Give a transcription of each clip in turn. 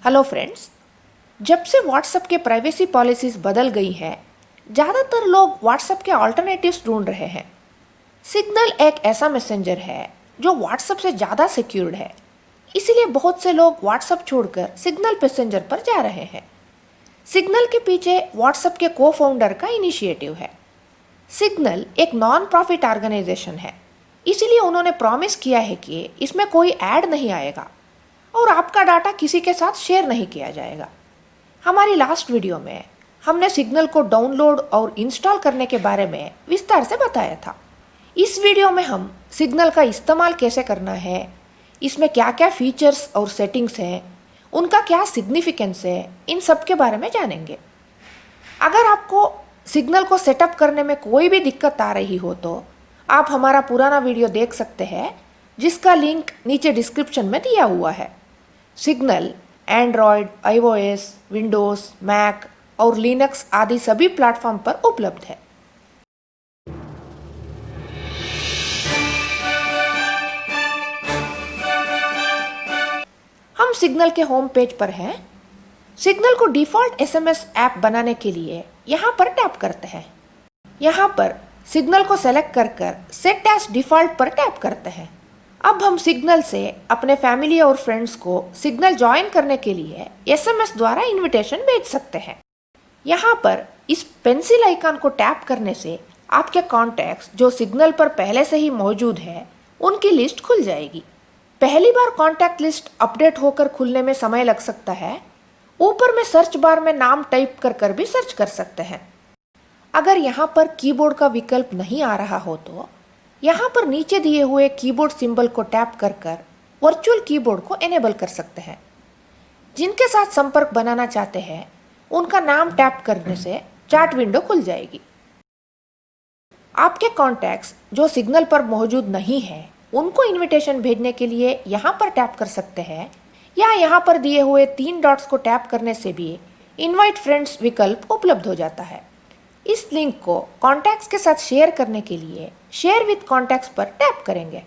Hello friends, जब से WhatsApp के प्राइवेसी पॉलिसीज बदल गई हैं, ज़्यादातर लोग व्हाट्सएप के ऑल्टरनेटिव्स ढूंढ रहे हैं। सिग्नल एक ऐसा मैसेंजर है जो व्हाट्सएप से ज़्यादा सिक्योर्ड है, इसीलिए बहुत से लोग व्हाट्सएप छोड़कर सिग्नल मैसेंजर पर जा रहे हैं। सिग्नल के पीछे व्हाट्सएप के को फाउंडर का इनिशिएटिव है। सिग्नल एक नॉन प्रॉफिट ऑर्गेनाइजेशन है, इसीलिए उन्होंने प्रॉमिस किया है कि इसमें कोई ऐड नहीं आएगा और आपका डाटा किसी के साथ शेयर नहीं किया जाएगा। हमारी लास्ट वीडियो में हमने सिग्नल को डाउनलोड और इंस्टॉल करने के बारे में विस्तार से बताया था। इस वीडियो में हम सिग्नल का इस्तेमाल कैसे करना है, इसमें क्या क्या फीचर्स और सेटिंग्स हैं, उनका क्या सिग्निफिकेंस है, इन सब के बारे में जानेंगे। अगर आपको सिग्नल को सेटअप करने में कोई भी दिक्कत आ रही हो तो आप हमारा पुराना वीडियो देख सकते हैं, जिसका लिंक नीचे डिस्क्रिप्शन में दिया हुआ है। Signal Android, iOS, Windows, Mac और लिनक्स आदि सभी प्लेटफॉर्म पर उपलब्ध है। हम सिग्नल के होम पेज पर हैं। सिग्नल को डिफ़ॉल्ट SMS ऐप बनाने के लिए यहाँ पर टैप करते हैं। यहाँ पर सिग्नल को सेलेक्ट कर सेट एज डिफ़ॉल्ट पर टैप करते हैं। अब हम सिग्नल से अपने फैमिली और फ्रेंड्स को सिग्नल ज्वाइन करने के लिए SMS द्वारा इनविटेशन भेज सकते हैं। यहाँ पर इस पेंसिल आइकन को टैप करने से आपके कॉन्टैक्ट्स जो सिग्नल पर पहले से ही मौजूद है, उनकी लिस्ट खुल जाएगी। पहली बार कॉन्टैक्ट लिस्ट अपडेट होकर खुलने में समय लग सकता है। ऊपर में सर्च बार में नाम टाइप कर भी सर्च कर सकते हैं। अगर यहाँ पर कीबोर्ड का विकल्प नहीं आ रहा हो तो यहाँ पर नीचे दिए हुए कीबोर्ड सिंबल को टैप कर वर्चुअल कीबोर्ड को एनेबल कर सकते हैं। जिनके साथ संपर्क बनाना चाहते हैं, उनका नाम टैप करने से चैट विंडो खुल जाएगी। आपके कॉन्टैक्ट्स जो सिग्नल पर मौजूद नहीं है, उनको इनविटेशन भेजने के लिए यहाँ पर टैप कर सकते हैं, या यहाँ पर दिए हुए 3 डॉट्स को टैप करने से भी इनवाइट फ्रेंड्स विकल्प उपलब्ध हो जाता है। इस लिंक को कॉन्टैक्ट्स के साथ शेयर करने के लिए शेयर विद कॉन्टैक्ट्स पर टैप करेंगे।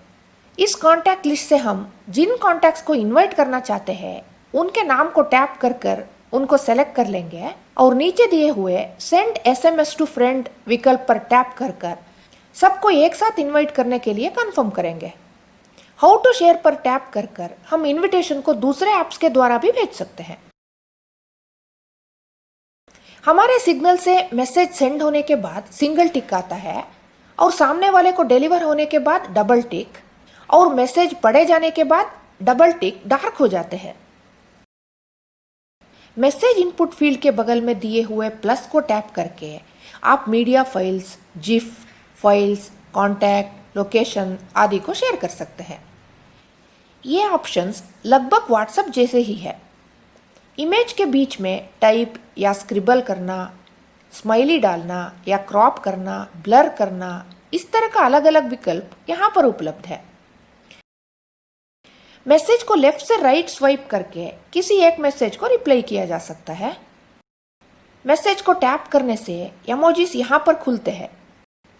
इस कॉन्टैक्ट लिस्ट से हम जिन कॉन्टैक्ट्स को इनवाइट करना चाहते हैं, उनके नाम को टैप कर उनको सेलेक्ट कर लेंगे और नीचे दिए हुए सेंड SMS टू फ्रेंड विकल्प पर टैप कर सबको एक साथ इनवाइट करने के लिए कंफर्म करेंगे। हाउ टू शेयर पर टैप कर हम इनविटेशन को दूसरे ऐप्स के द्वारा भी भेज सकते हैं। हमारे सिग्नल से मैसेज सेंड होने के बाद सिंगल टिक आता है और सामने वाले को डिलीवर होने के बाद डबल टिक, और मैसेज पढ़े जाने के बाद डबल टिक डार्क हो जाते हैं। मैसेज इनपुट फील्ड के बगल में दिए हुए प्लस को टैप करके आप media files, GIF files, contact, location आदि को शेयर कर सकते हैं। ये ऑप्शंस लगभग व्हाट्सएप जैसे ही है। इमेज के बीच में टाइप या स्क्रिबल करना, स्माइली डालना या क्रॉप करना, ब्लर करना, इस तरह का अलग अलग विकल्प यहाँ पर उपलब्ध है। मैसेज को लेफ्ट से राइट स्वाइप करके किसी एक मैसेज को रिप्लाई किया जा सकता है। मैसेज को टैप करने से इमोजीज यहाँ पर खुलते हैं।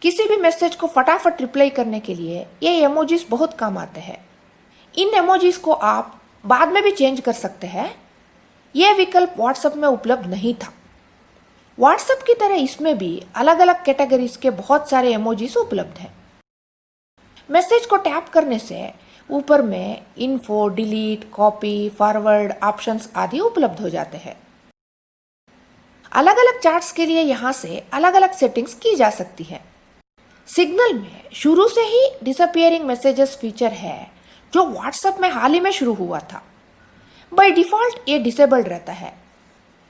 किसी भी मैसेज को फटाफट रिप्लाई करने के लिए ये इमोजीज बहुत काम आते हैं। इन इमोजीज को आप बाद में भी चेंज कर सकते हैं। यह विकल्प व्हाट्सएप में उपलब्ध नहीं था। व्हाट्सएप की तरह इसमें भी अलग अलग कैटेगरीज के बहुत सारे इमोजीज उपलब्ध हैं। मैसेज को टैप करने से ऊपर में info, delete, copy, forward options आदि उपलब्ध हो जाते हैं। अलग अलग चैट्स के लिए यहाँ से अलग अलग सेटिंग्स की जा सकती है। सिग्नल में शुरू से ही डिसअपीयरिंग मैसेजेस फीचर है, जो व्हाट्सएप में हाल ही में शुरू हुआ था। बाय डिफ़ॉल्ट ये डिसेबल्ड रहता है।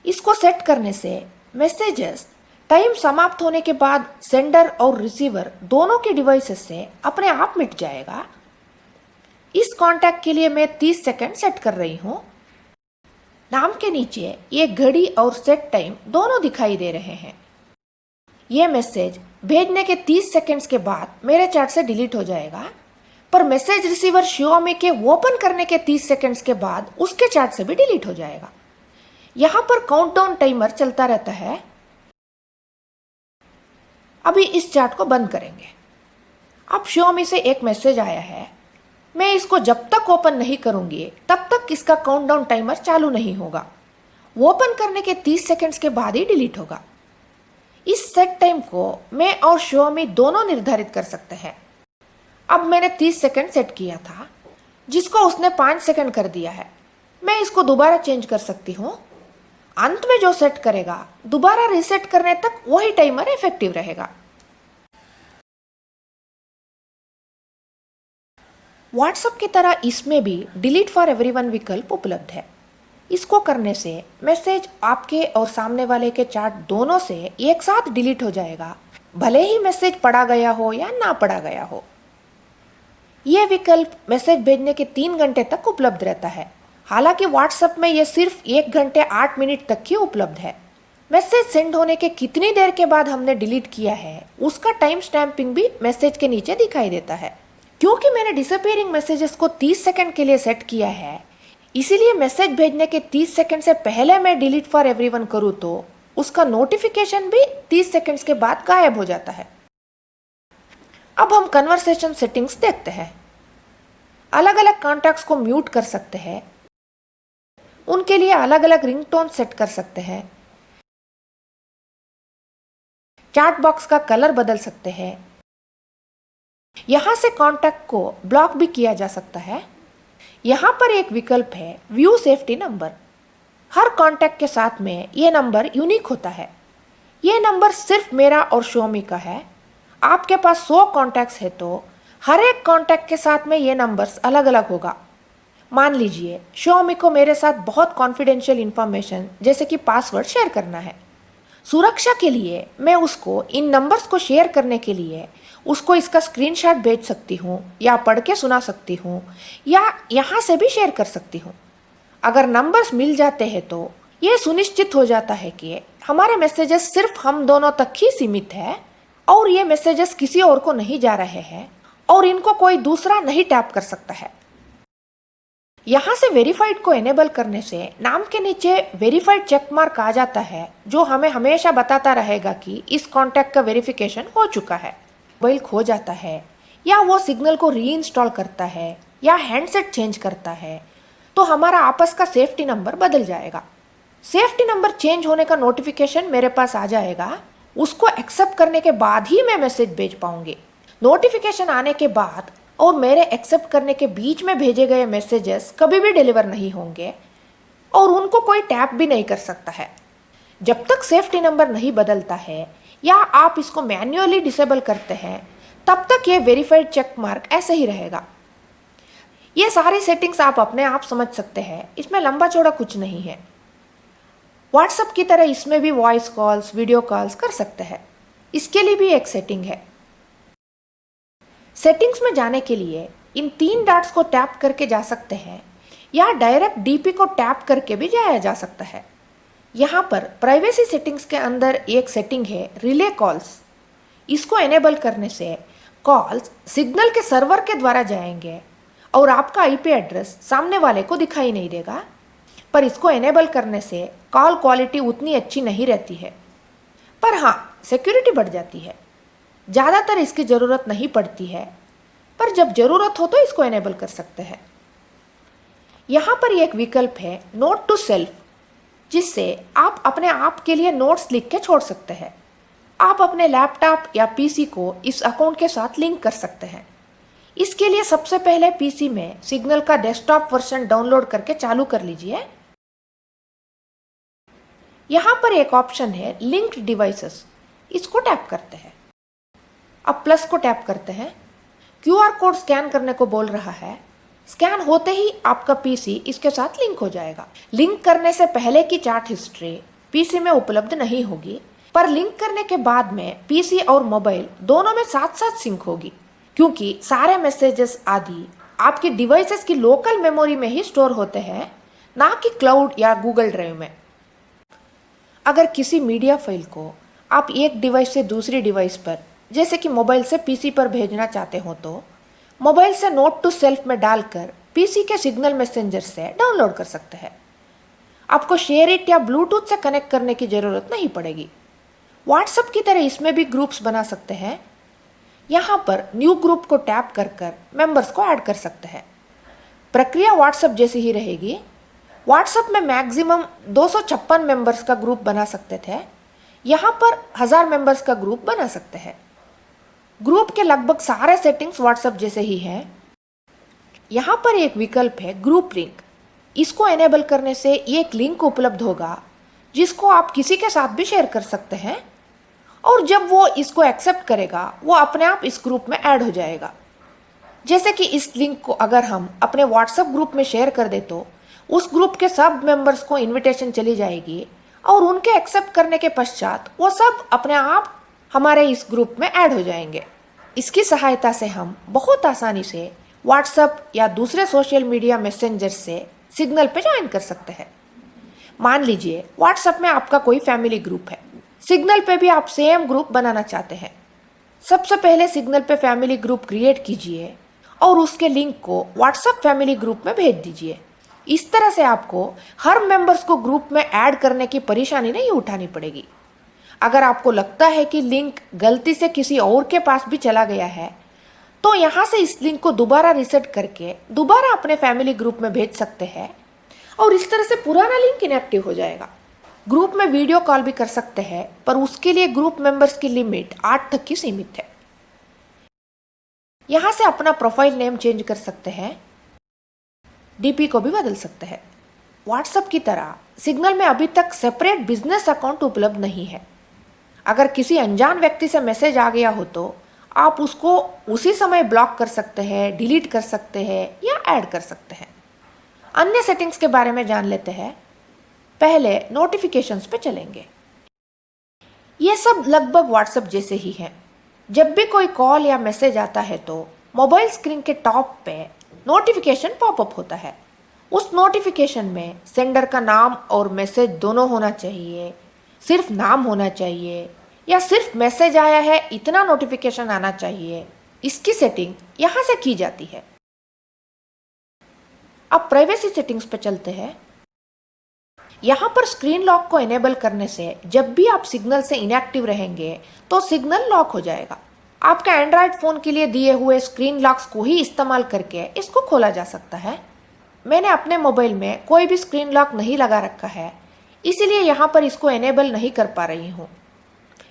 इसको सेट करने से मैसेजेस टाइम समाप्त होने के बाद सेंडर और रिसीवर दोनों के डिवाइसेस से अपने आप मिट जाएगा। इस कॉन्टैक्ट के लिए मैं 30 सेकंड सेट कर रही हूँ। नाम के नीचे ये घड़ी और सेट टाइम दोनों दिखाई दे रहे हैं। ये मैसेज भेजने के 30 सेकंड्स के बाद मेरे चैट से डिलीट हो जाएगा, पर मैसेज रिसीवर Xiaomi के ओपन करने के 30 सेकंड्स के बाद उसके चैट से भी डिलीट हो जाएगा। यहाँ पर काउंटडाउन टाइमर चलता रहता है। अभी इस चैट को बंद करेंगे। अब Xiaomi से एक मैसेज आया है, मैं इसको जब तक ओपन नहीं करूंगी तब तक इसका काउंटडाउन टाइमर चालू नहीं होगा। ओपन करने के 30 सेकंड्स के बाद ही डिलीट होगा। इस सेट टाइम को मैं और Xiaomi दोनों निर्धारित कर सकते हैं। अब मैंने 30 सेकंड सेट किया था, जिसको उसने 5 सेकंड कर दिया है। मैं इसको दोबारा चेंज कर सकती हूँ। अंत में जो सेट करेगा दोबारा रीसेट करने तक वही टाइमर इफेक्टिव रहेगा। व्हाट्सएप की तरह इसमें भी डिलीट फॉर एवरीवन विकल्प उपलब्ध है। इसको करने से मैसेज आपके और सामने वाले के चैट दोनों से एक साथ डिलीट हो जाएगा, भले ही मैसेज पढ़ा गया हो या ना पढ़ा गया हो। यह विकल्प मैसेज भेजने के 3 घंटे तक उपलब्ध रहता है। हालांकि व्हाट्सएप में यह सिर्फ 1 घंटे 8 मिनट तक ही उपलब्ध है। मैसेज सेंड होने के कितनी देर के बाद हमने डिलीट किया है उसका टाइम स्टैंपिंग भी मैसेज के नीचे दिखाई देता है। क्योंकि मैंने डिसअपीयरिंग मैसेजेस को 30 सेकंड के लिए सेट किया है, इसीलिए मैसेज भेजने के 30 सेकंड से पहले मैं डिलीट फॉर एवरीवन करूँ तो उसका नोटिफिकेशन भी 30 सेकंड्स के बाद गायब हो जाता है। अब हम कन्वर्सेशन सेटिंग्स देखते हैं। अलग अलग कॉन्टैक्ट्स को म्यूट कर सकते हैं, उनके लिए अलग अलग रिंगटोन सेट कर सकते हैं, चैट बॉक्स का कलर बदल सकते हैं। यहां से कॉन्टैक्ट को ब्लॉक भी किया जा सकता है। यहां पर एक विकल्प है व्यू सेफ्टी नंबर। हर कॉन्टैक्ट के साथ में ये नंबर यूनिक होता है। ये नंबर सिर्फ मेरा और Xiaomi का है। आपके पास 100 कॉन्टैक्ट्स है तो हर एक कॉन्टैक्ट के साथ में ये नंबर्स अलग अलग होगा। मान लीजिए Xiaomi को मेरे साथ बहुत कॉन्फिडेंशियल इंफॉर्मेशन जैसे कि पासवर्ड शेयर करना है। सुरक्षा के लिए मैं उसको इन नंबर्स को शेयर करने के लिए उसको इसका स्क्रीनशॉट भेज सकती हूँ या पढ़ के सुना सकती हूँ या यहाँ से भी शेयर कर सकती हूँ। अगर नंबर्स मिल जाते हैं तो ये सुनिश्चित हो जाता है कि हमारे मैसेजेस सिर्फ हम दोनों तक ही सीमित है और ये मैसेजेस किसी और को नहीं जा रहे हैं और इनको कोई दूसरा नहीं टैप कर सकता है। यहाँ से वेरीफाइड को एनेबल करने से नाम के नीचे वेरीफाइड चेक मार्क आ जाता है, जो हमें हमेशा बताता रहेगा कि इस कॉन्टैक्ट का वेरिफिकेशन हो चुका है। मोबाइल खो जाता है या वो सिग्नल को रीइंस्टॉल करता है या हैंडसेट चेंज करता है तो हमारा आपस का सेफ्टी नंबर बदल जाएगा। सेफ्टी नंबर चेंज होने का नोटिफिकेशन मेरे पास आ जाएगा। उसको एक्सेप्ट करने के बाद ही मैं मैसेज भेज पाऊंगी। नोटिफिकेशन आने के बाद और मेरे एक्सेप्ट करने के बीच में भेजे गए मैसेजेस कभी भी डिलीवर नहीं होंगे और उनको कोई टैप भी नहीं कर सकता है। जब तक सेफ्टी नंबर नहीं बदलता है या आप इसको मैन्युअली डिसेबल करते हैं तब तक ये वेरीफाइड चेक मार्क ऐसे ही रहेगा। ये सारी सेटिंग्स आप अपने आप समझ सकते हैं, इसमें लंबा चौड़ा कुछ नहीं है। व्हाट्सएप की तरह इसमें भी वॉइस कॉल्स, वीडियो कॉल्स कर सकते हैं। इसके लिए भी एक सेटिंग है। सेटिंग्स में जाने के लिए इन 3 डॉट्स को टैप करके जा सकते हैं या डायरेक्ट डीपी को टैप करके भी जाया जा सकता है। यहाँ पर प्राइवेसी सेटिंग्स के अंदर एक सेटिंग है रिले कॉल्स। इसको एनेबल करने से कॉल्स सिग्नल के सर्वर के द्वारा जाएंगे और आपका आईपी एड्रेस सामने वाले को दिखाई नहीं देगा। पर इसको एनेबल करने से कॉल क्वालिटी उतनी अच्छी नहीं रहती है, पर हाँ सिक्योरिटी बढ़ जाती है। ज़्यादातर इसकी ज़रूरत नहीं पड़ती है, पर जब ज़रूरत हो तो इसको एनेबल कर सकते हैं। यहाँ पर एक विकल्प है नोट टू सेल्फ, जिससे आप अपने आप के लिए नोट्स लिख के छोड़ सकते हैं। आप अपने लैपटॉप या पीसी को इस अकाउंट के साथ लिंक कर सकते हैं। इसके लिए सबसे पहले पीसी में सिग्नल का डेस्कटॉप वर्जन डाउनलोड करके चालू कर लीजिए। यहाँ पर एक ऑप्शन है लिंक्ड डिवाइसेस, इसको टैप करते हैं। अब प्लस को टैप करते हैं। क्यूआर कोड स्कैन करने को बोल रहा है। स्कैन होते ही आपका पीसी इसके साथ लिंक हो जाएगा। लिंक करने से पहले की चैट हिस्ट्री पीसी में उपलब्ध नहीं होगी, पर लिंक करने के बाद में पीसी और मोबाइल दोनों में साथ साथ सिंक होगी, क्योंकि सारे मैसेजेस आदि आपकी डिवाइसेस की लोकल मेमोरी में ही स्टोर होते हैं, ना कि क्लाउड या गूगल ड्राइव में। अगर किसी मीडिया फाइल को आप एक डिवाइस से दूसरी डिवाइस पर, जैसे कि मोबाइल से पीसी पर भेजना चाहते हो तो मोबाइल से नोट टू सेल्फ में डालकर पीसी के सिग्नल मैसेंजर से डाउनलोड कर सकते हैं। आपको शेयर इट या ब्लूटूथ से कनेक्ट करने की ज़रूरत नहीं पड़ेगी। व्हाट्सएप की तरह इसमें भी ग्रुप्स बना सकते हैं। यहाँ पर न्यू ग्रुप को टैप कर कर मेंबर्स को ऐड कर सकते हैं। प्रक्रिया व्हाट्सएप जैसी ही रहेगी। व्हाट्सएप में मैक्सिमम 256 मेंबर्स का ग्रुप बना सकते थे, यहाँ पर 1000 मेंबर्स का ग्रुप बना सकते हैं। ग्रुप के लगभग सारे सेटिंग्स व्हाट्सएप जैसे ही हैं। यहाँ पर एक विकल्प है ग्रुप लिंक। इसको एनेबल करने से एक लिंक उपलब्ध होगा जिसको आप किसी के साथ भी शेयर कर सकते हैं, और जब वो इसको एक्सेप्ट करेगा वो अपने आप इस ग्रुप में ऐड हो जाएगा। जैसे कि इस लिंक को अगर हम अपने व्हाट्सएप ग्रुप में शेयर कर दे तो उस ग्रुप के सब मेंबर्स को इनविटेशन चली जाएगी और उनके एक्सेप्ट करने के पश्चात वो सब अपने आप हमारे इस ग्रुप में ऐड हो जाएंगे। इसकी सहायता से हम बहुत आसानी से व्हाट्सएप या दूसरे सोशल मीडिया मैसेंजर से सिग्नल पे ज्वाइन कर सकते हैं। मान लीजिए व्हाट्सएप में आपका कोई फैमिली ग्रुप है, सिग्नल पे भी आप सेम ग्रुप बनाना चाहते हैं। सबसे पहले सिग्नल पे फैमिली ग्रुप क्रिएट कीजिए और उसके लिंक को व्हाट्सएप फैमिली ग्रुप में भेज दीजिए। इस तरह से आपको हर मेंबर्स को ग्रुप में ऐड करने की परेशानी नहीं उठानी पड़ेगी। अगर आपको लगता है कि लिंक गलती से किसी और के पास भी चला गया है तो यहाँ से इस लिंक को दोबारा रीसेट करके दोबारा अपने फैमिली ग्रुप में भेज सकते हैं और इस तरह से पुराना लिंक इनएक्टिव हो जाएगा। ग्रुप में वीडियो कॉल भी कर सकते हैं, पर उसके लिए ग्रुप मेंबर्स की लिमिट 8 तक की सीमित है। यहाँ से अपना प्रोफाइल नेम चेंज कर सकते हैं, डीपी को भी बदल सकते हैं। व्हाट्सएप की तरह सिग्नल में अभी तक सेपरेट बिजनेस अकाउंट उपलब्ध नहीं है। अगर किसी अनजान व्यक्ति से मैसेज आ गया हो तो आप उसको उसी समय ब्लॉक कर सकते हैं, डिलीट कर सकते हैं या ऐड कर सकते हैं। अन्य सेटिंग्स के बारे में जान लेते हैं। पहले नोटिफिकेशंस पे चलेंगे। ये सब लगभग व्हाट्सएप जैसे ही हैं। जब भी कोई कॉल या मैसेज आता है तो मोबाइल स्क्रीन के टॉप पे नोटिफिकेशन पॉपअप होता है। उस नोटिफिकेशन में सेंडर का नाम और मैसेज दोनों होना चाहिए, सिर्फ नाम होना चाहिए या सिर्फ मैसेज आया है इतना नोटिफिकेशन आना चाहिए। इसकी सेटिंग यहाँ से की जाती है। अब प्राइवेसी सेटिंग्स पे चलते हैं। यहाँ पर स्क्रीन लॉक को इनेबल करने से जब भी आप सिग्नल से इनएक्टिव रहेंगे तो सिग्नल लॉक हो जाएगा। आपके एंड्रॉयड फ़ोन के लिए दिए हुए स्क्रीन लॉक्स को ही इस्तेमाल करके इसको खोला जा सकता है। मैंने अपने मोबाइल में कोई भी स्क्रीन लॉक नहीं लगा रखा है, इसीलिए यहाँ पर इसको इनेबल नहीं कर पा रही हूँ।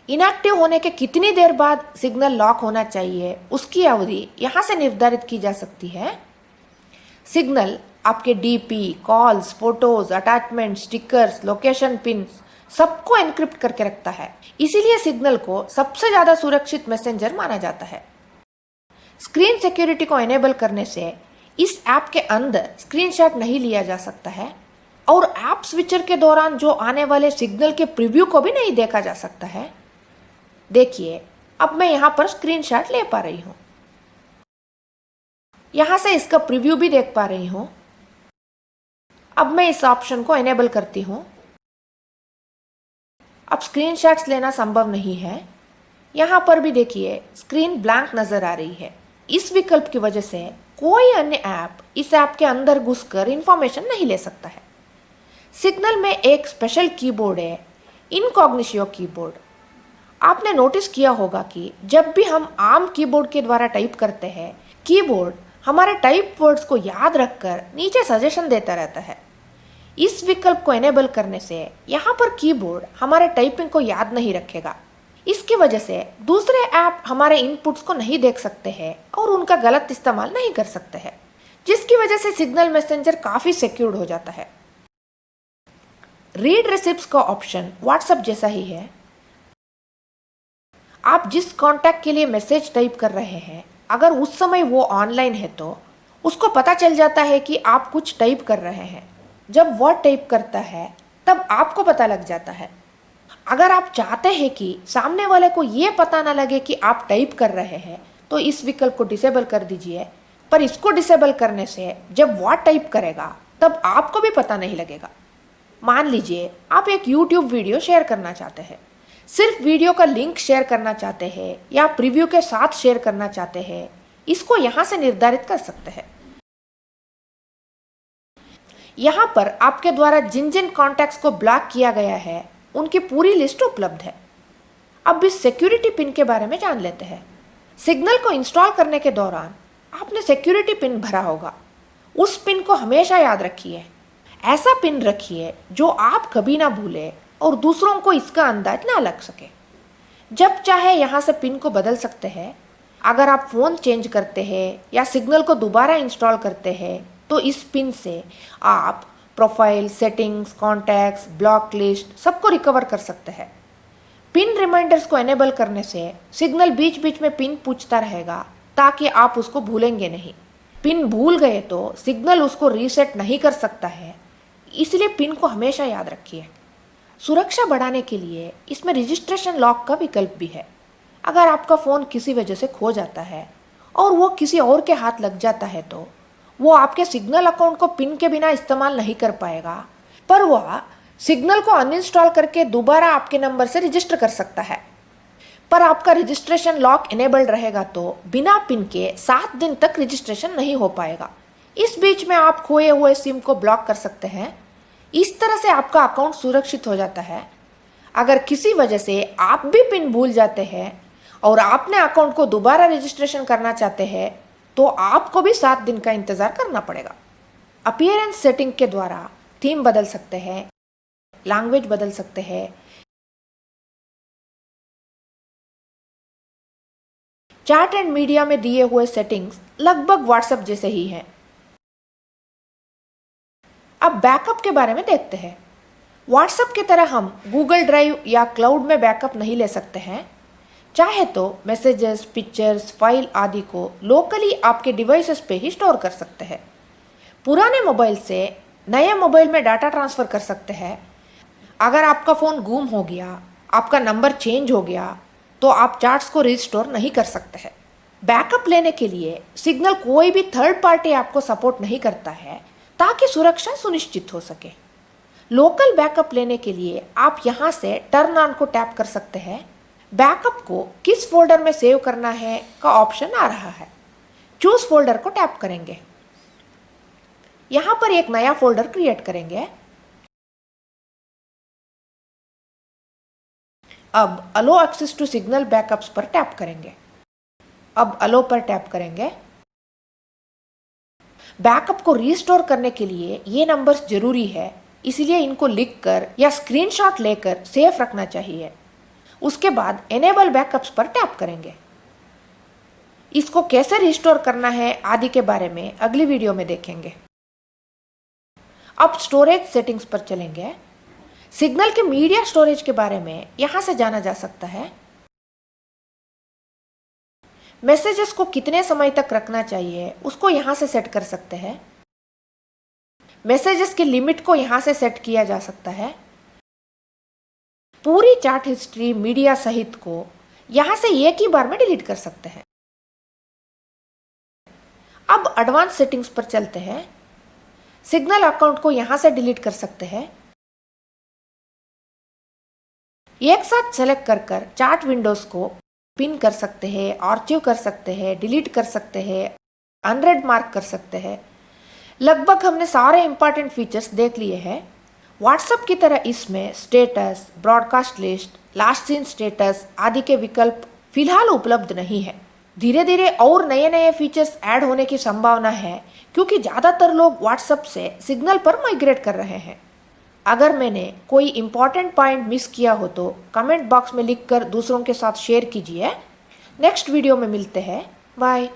इनएक्टिव होने के कितनी देर बाद सिग्नल लॉक होना चाहिए उसकी अवधि यहाँ से निर्धारित की जा सकती है। सिग्नल आपके DP, calls, photos, attachment, stickers, location pins सबको एनक्रिप्ट करके रखता है, इसीलिए सिग्नल को सबसे ज्यादा सुरक्षित मैसेंजर माना जाता है। स्क्रीन सिक्योरिटी को एनेबल करने से इस ऐप के अंदर स्क्रीनशॉट नहीं लिया जा सकता है और ऐप स्विचर के दौरान जो आने वाले सिग्नल के प्रीव्यू को भी नहीं देखा जा सकता है। देखिए, अब मैं यहाँ पर स्क्रीनशॉट ले पा रही हूँ। यहाँ से इसका प्रीव्यू भी देख पा रही हूँ। अब मैं इस ऑप्शन को एनेबल करती हूँ। अब स्क्रीनशॉट्स लेना संभव नहीं है। यहाँ पर भी देखिए स्क्रीन ब्लैंक नजर आ रही है। इस विकल्प की वजह से कोई अन्य ऐप इस ऐप के अंदर घुसकर इंफॉर्मेशन नहीं ले सकता है। सिग्नल में एक स्पेशल कीबोर्ड है, इनकॉग्निशियो कीबोर्ड। आपने नोटिस किया होगा कि जब भी हम आम कीबोर्ड के द्वारा टाइप करते हैं, कीबोर्ड हमारे टाइप वर्ड्स को याद रखकर नीचे सजेशन देता रहता है। इस विकल्प को एनेबल करने से यहाँ पर कीबोर्ड हमारे टाइपिंग को याद नहीं रखेगा। इसकी वजह से दूसरे ऐप हमारे इनपुट्स को नहीं देख सकते हैं और उनका गलत इस्तेमाल नहीं कर सकते हैं, जिसकी वजह से सिग्नल मैसेंजर काफी सिक्योर्ड हो जाता है। रीड रिसिप्ट्स का ऑप्शन व्हाट्सएप जैसा ही है। आप जिस कॉन्टैक्ट के लिए मैसेज टाइप कर रहे हैं, अगर उस समय वो ऑनलाइन है तो उसको पता चल जाता है कि आप कुछ टाइप कर रहे हैं। जब वो टाइप करता है तब आपको पता लग जाता है। अगर आप चाहते हैं कि सामने वाले को ये पता ना लगे कि आप टाइप कर रहे हैं तो इस विकल्प को डिसेबल कर दीजिए। पर इसको डिसेबल करने से जब वो टाइप करेगा तब आपको भी पता नहीं लगेगा। मान लीजिए आप एक YouTube वीडियो शेयर करना चाहते हैं, सिर्फ वीडियो का लिंक शेयर करना चाहते हैं या प्रीव्यू के साथ शेयर करना चाहते हैं, इसको यहाँ से निर्धारित कर सकते हैं। यहाँ पर आपके द्वारा जिन जिन कॉन्टैक्ट्स को ब्लॉक किया गया है उनकी पूरी लिस्ट उपलब्ध है। अब इस सिक्योरिटी पिन के बारे में जान लेते हैं। सिग्नल को इंस्टॉल करने के दौरान आपने सिक्योरिटी पिन भरा होगा। उस पिन को हमेशा याद रखिए। ऐसा पिन रखिए जो आप कभी ना भूले और दूसरों को इसका अंदाज ना लग सके। जब चाहे यहाँ से पिन को बदल सकते हैं। अगर आप फ़ोन चेंज करते हैं या सिग्नल को दोबारा इंस्टॉल करते हैं तो इस पिन से आप profile, settings, contacts, block list सबको रिकवर कर सकते हैं। पिन रिमाइंडर्स को एनेबल करने से सिग्नल बीच बीच में पिन पूछता रहेगा ताकि आप उसको भूलेंगे नहीं। पिन भूल गए तो सिग्नल उसको रीसेट नहीं कर सकता है, इसलिए पिन को हमेशा याद रखिए। सुरक्षा बढ़ाने के लिए इसमें रजिस्ट्रेशन लॉक का विकल्प भी है। अगर आपका फ़ोन किसी वजह से खो जाता है और वो किसी और के हाथ लग जाता है तो वो आपके सिग्नल अकाउंट को पिन के बिना इस्तेमाल नहीं कर पाएगा, पर वह सिग्नल को अनइंस्टॉल करके दोबारा आपके नंबर से रजिस्टर कर सकता है। पर आपका रजिस्ट्रेशन लॉक इनेबल्ड रहेगा तो बिना पिन के 7 दिन तक रजिस्ट्रेशन नहीं हो पाएगा। इस बीच में आप खोए हुए सिम को ब्लॉक कर सकते हैं। इस तरह से आपका अकाउंट सुरक्षित हो जाता है। अगर किसी वजह से आप भी पिन भूल जाते हैं और आपने अकाउंट को दोबारा रजिस्ट्रेशन करना चाहते हैं तो आपको भी 7 दिन का इंतजार करना पड़ेगा। अपीयरेंस सेटिंग के द्वारा थीम बदल सकते हैं, लैंग्वेज बदल सकते हैं। चैट एंड मीडिया में दिए हुए सेटिंग्स लगभग व्हाट्सएप जैसे ही हैं। अब बैकअप के बारे में देखते हैं। व्हाट्सएप की तरह हम गूगल ड्राइव या क्लाउड में बैकअप नहीं ले सकते हैं। चाहे तो मैसेजेस, पिक्चर्स, फाइल आदि को लोकली आपके डिवाइसेस पे ही स्टोर कर सकते हैं। पुराने मोबाइल से नए मोबाइल में डाटा ट्रांसफ़र कर सकते हैं। अगर आपका फ़ोन गुम हो गया, आपका नंबर चेंज हो गया तो आप चार्ट्स को रिस्टोर नहीं कर सकते हैं। बैकअप लेने के लिए सिग्नल कोई भी थर्ड पार्टी ऐप को सपोर्ट नहीं करता है ताकि सुरक्षा सुनिश्चित हो सके। लोकल बैकअप लेने के लिए आप यहाँ से टर्न ऑन को टैप कर सकते हैं। बैकअप को किस फोल्डर में सेव करना है का ऑप्शन आ रहा है। चूज फोल्डर को टैप करेंगे। यहाँ पर एक नया फोल्डर क्रिएट करेंगे। अब अलो एक्सेस टू सिग्नल बैकअप्स पर टैप करेंगे। अब अलो पर टैप करेंगे। बैकअप को रीस्टोर करने के लिए ये नंबर्स जरूरी है, इसलिए इनको लिखकर या स्क्रीनशॉट लेकर सेफ रखना चाहिए। उसके बाद एनेबल बैकअप्स पर टैप करेंगे। इसको कैसे रिस्टोर करना है आदि के बारे में अगली वीडियो में देखेंगे। अब स्टोरेज सेटिंग्स पर चलेंगे। सिग्नल के मीडिया स्टोरेज के बारे में यहां से जाना जा सकता है। मैसेजेस को कितने समय तक रखना चाहिए उसको यहां से सेट कर सकते हैं। मैसेजेस की लिमिट को यहां से सेट किया जा सकता है। पूरी चैट हिस्ट्री मीडिया सहित को यहां से एक ही बार में डिलीट कर सकते हैं। अब एडवांस सेटिंग्स पर चलते हैं। सिग्नल अकाउंट को यहां से डिलीट कर सकते हैं। एक साथ सेलेक्ट कर चैट विंडोज को पिन कर सकते हैं, आर्चिव कर सकते हैं, डिलीट कर सकते हैं, अनरेड मार्क कर सकते हैं। लगभग हमने सारे इंपॉर्टेंट फीचर्स देख लिए हैं। व्हाट्सएप की तरह इसमें status, broadcast list, last seen status आदि के विकल्प फिलहाल उपलब्ध नहीं है। धीरे धीरे और नए नए फीचर्स ऐड होने की संभावना है क्योंकि ज़्यादातर लोग व्हाट्सएप से सिग्नल पर माइग्रेट कर रहे हैं। अगर मैंने कोई इंपॉर्टेंट पॉइंट मिस किया हो तो कमेंट बॉक्स में लिखकर दूसरों के साथ शेयर कीजिए। नेक्स्ट वीडियो में मिलते हैं। बाय।